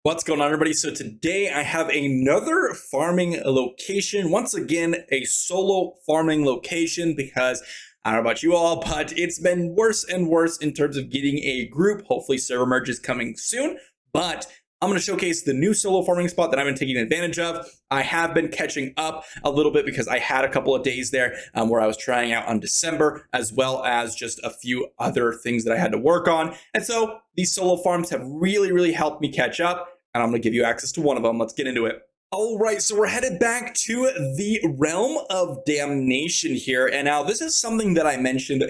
What's going on, everybody? So today I have another farming location. Once again, a solo farming location because I don't know about you all, but it's been worse and worse in terms of getting a group. Hopefully server merge is coming soon, but I'm going to showcase the new solo farming spot that I've been taking advantage of. I have been catching up a little bit because I had a couple of days there where I was trying out on December, as well as just a few other things that I had to work on. And so these solo farms have really helped me catch up. And I'm going to give you access to one of them. Let's get into it. All right, so we're headed back to the realm of damnation here. And now this is something that I mentioned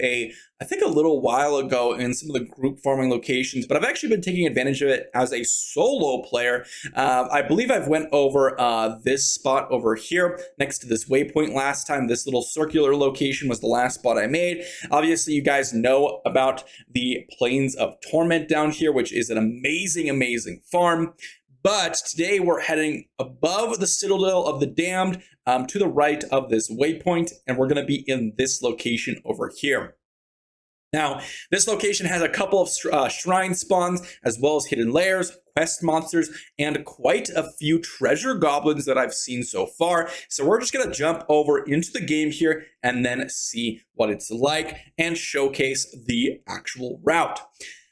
I think a little while ago in some of the group farming locations, but I've actually been taking advantage of it as a solo player. I believe I've went over this spot over here next to this waypoint last time. This little circular location was the last spot I made. Obviously, you guys know about the Plains of Torment down here, which is an amazing farm. But today we're heading above the Citadel of the Damned to the right of this waypoint, and we're going to be in this location over here. Now, this location has a couple of shrine spawns, as well as hidden lairs, quest monsters, and quite a few treasure goblins that I've seen so far. So we're just going to jump over into the game here and then see what it's like and showcase the actual route.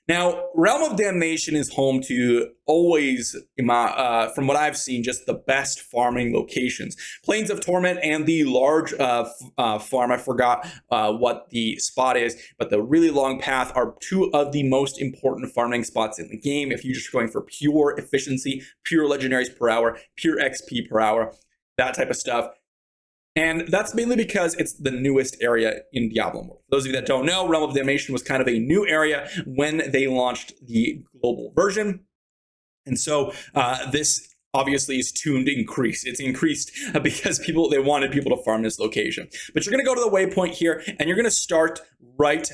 Now, Realm of Damnation is home to always, from what I've seen, just the best farming locations. Plains of Torment and the large farm, I forgot what the spot is, but the really long path are two of the most important farming spots in the game. If you're just going for pure efficiency, pure legendaries per hour, pure XP per hour, that type of stuff. And that's mainly because it's the newest area in Diablo Immortal. For those of you that don't know, Realm of Damnation was kind of a new area when they launched the global version. And so this obviously is tuned to increase. It's increased because they wanted people to farm this location. But you're going to go to the waypoint here, and you're going to start right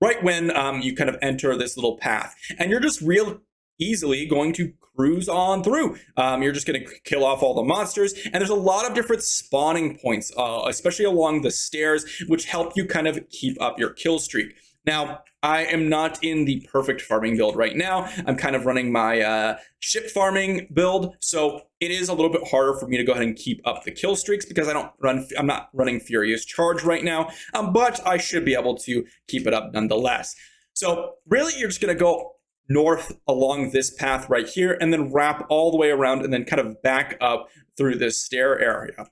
when you kind of enter this little path. And you're just real easily going to cruise on through. You're just going to kill off all the monsters, and there's a lot of different spawning points, especially along the stairs, which help you kind of keep up your kill streak. Now, I am not in the perfect farming build right now. I'm kind of running my ship farming build, so it is a little bit harder for me to go ahead and keep up the kill streaks because I'm not running Furious Charge right now, but I should be able to keep it up nonetheless. So really, you're just going to go north along this path right here and then wrap all the way around and then kind of back up through this stair area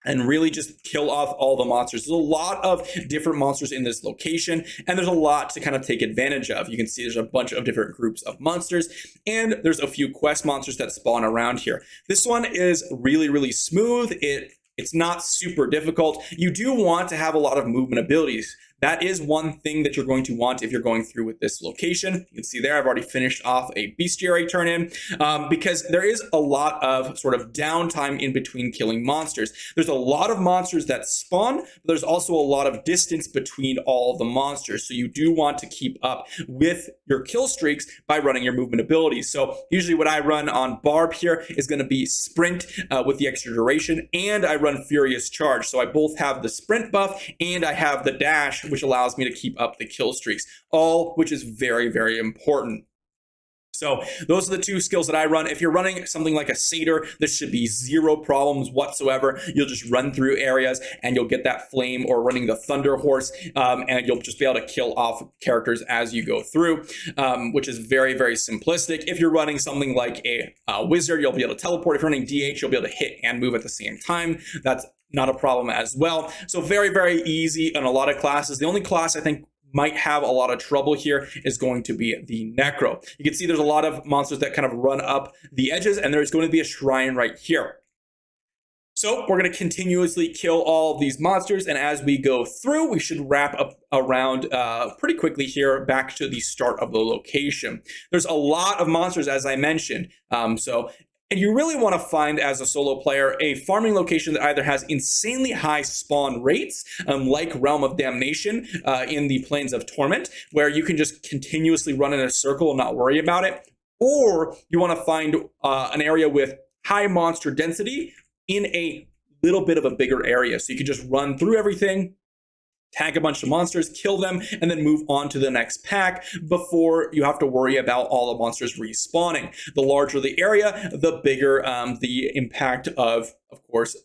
and really just kill off all the monsters. There's a lot of different monsters in this location, and there's a lot to kind of take advantage of. You can see there's a bunch of different groups of monsters, and there's a few quest monsters that spawn around here. This one is really smooth. It's not super difficult. You do want to have a lot of movement abilities. That is one thing that you're going to want if you're going through with this location. You can see there, I've already finished off a bestiary turn in because there is a lot of sort of downtime in between killing monsters. There's a lot of monsters that spawn, but there's also a lot of distance between all the monsters. So you do want to keep up with your kill streaks by running your movement abilities. So usually what I run on Barb here is going to be sprint with the extra duration, and I run Furious Charge. So I both have the sprint buff and I have the dash, which allows me to keep up the kill streaks, all which is very important. So those are the two skills that I run. If you're running something like a satyr, this should be zero problems whatsoever. You'll just run through areas and you'll get that flame, or running the thunder horse, and you'll just be able to kill off characters as you go through, which is very simplistic. If you're running something like a wizard, you'll be able to teleport. If you're running DH, you'll be able to hit and move at the same time. That's not a problem as well. So very easy in a lot of classes. The only class I think might have a lot of trouble here is going to be the Necro. You can see there's a lot of monsters that kind of run up the edges, and there's going to be a shrine right here. So we're going to continuously kill all of these monsters, and as we go through, we should wrap up around pretty quickly here back to the start of the location. There's a lot of monsters, as I mentioned, and you really want to find, as a solo player, a farming location that either has insanely high spawn rates, like Realm of Damnation in the Plains of Torment, where you can just continuously run in a circle and not worry about it, or you want to find an area with high monster density in a little bit of a bigger area. So you can just run through everything tag a bunch of monsters, kill them, and then move on to the next pack before you have to worry about all the monsters respawning. The larger the area, the bigger the impact of course,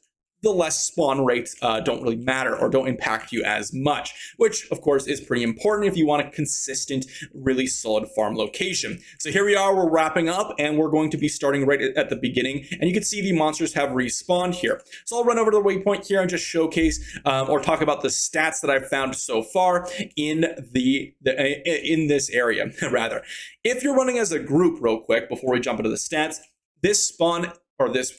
the less spawn rates don't really matter or don't impact you as much, which of course is pretty important if you want a consistent, really solid farm location. So here we are, we're wrapping up and we're going to be starting right at the beginning, and you can see the monsters have respawned here. So I'll run over to the waypoint here and just showcase or talk about the stats that I've found so far in in this area rather. If you're running as a group real quick before we jump into the stats, this spawn or this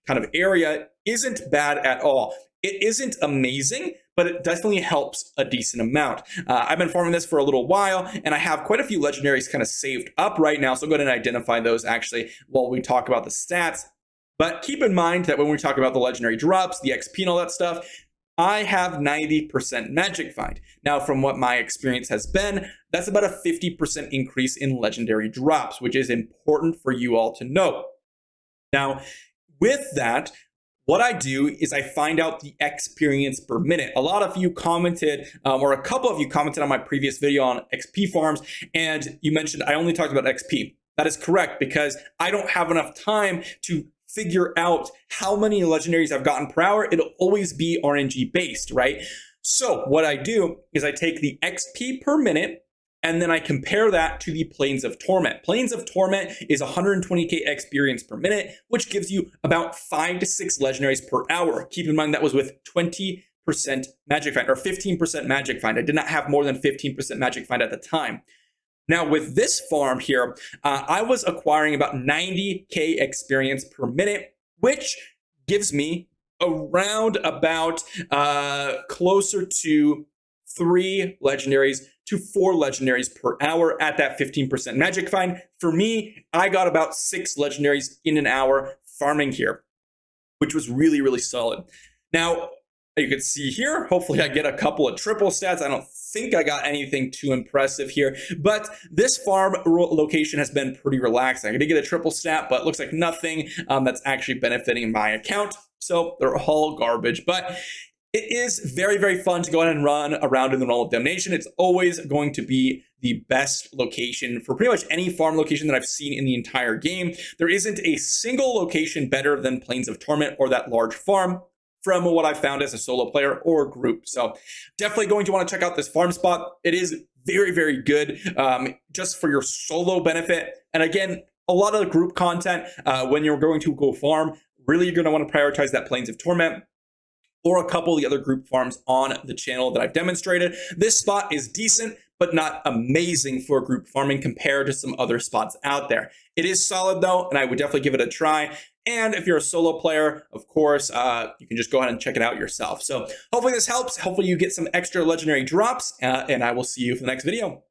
kind of area isn't bad at all. It isn't amazing, but it definitely helps a decent amount. I've been farming this for a little while, and I have quite a few legendaries kind of saved up right now, so I'll go ahead and identify those actually while we talk about the stats. But keep in mind that when we talk about the legendary drops, the XP and all that stuff, I have 90% Magic Find. Now, from what my experience has been, that's about a 50% increase in legendary drops, which is important for you all to know. Now, with that, what I do is I find out the experience per minute. A lot of you commented, or a couple of you commented on my previous video on XP farms, and you mentioned I only talked about XP. That is correct, because I don't have enough time to figure out how many legendaries I've gotten per hour. It'll always be RNG based, right? So what I do is I take the XP per minute, and then I compare that to the Plains of Torment. Plains of Torment is 120k experience per minute, which gives you about 5 to 6 legendaries per hour. Keep in mind that was with 20% Magic Find, or 15% Magic Find. I did not have more than 15% Magic Find at the time. Now with this farm here, I was acquiring about 90k experience per minute, which gives me around about closer to 3 legendaries to 4 legendaries per hour at that 15% Magic Find. For me, I got about 6 legendaries in an hour farming here, which was really, really solid. Now, you can see here, hopefully I get a couple of triple stats. I don't think I got anything too impressive here, but this farm location has been pretty relaxing. I did get a triple stat, but it looks like nothing that's actually benefiting my account. So they're all garbage, but it is very, very fun to go ahead and run around in the Realm of Damnation. It's always going to be the best location for pretty much any farm location that I've seen in the entire game. There isn't a single location better than Plains of Torment or that large farm from what I've found as a solo player or group. So definitely going to want to check out this farm spot. It is very, very good just for your solo benefit. And again, a lot of the group content when you're going to go farm, really you're going to want to prioritize that Plains of Torment or a couple of the other group farms on the channel that I've demonstrated. This spot is decent, but not amazing for group farming compared to some other spots out there. It is solid though, and I would definitely give it a try. And if you're a solo player, of course, you can just go ahead and check it out yourself. So hopefully this helps. Hopefully you get some extra legendary drops, and I will see you for the next video.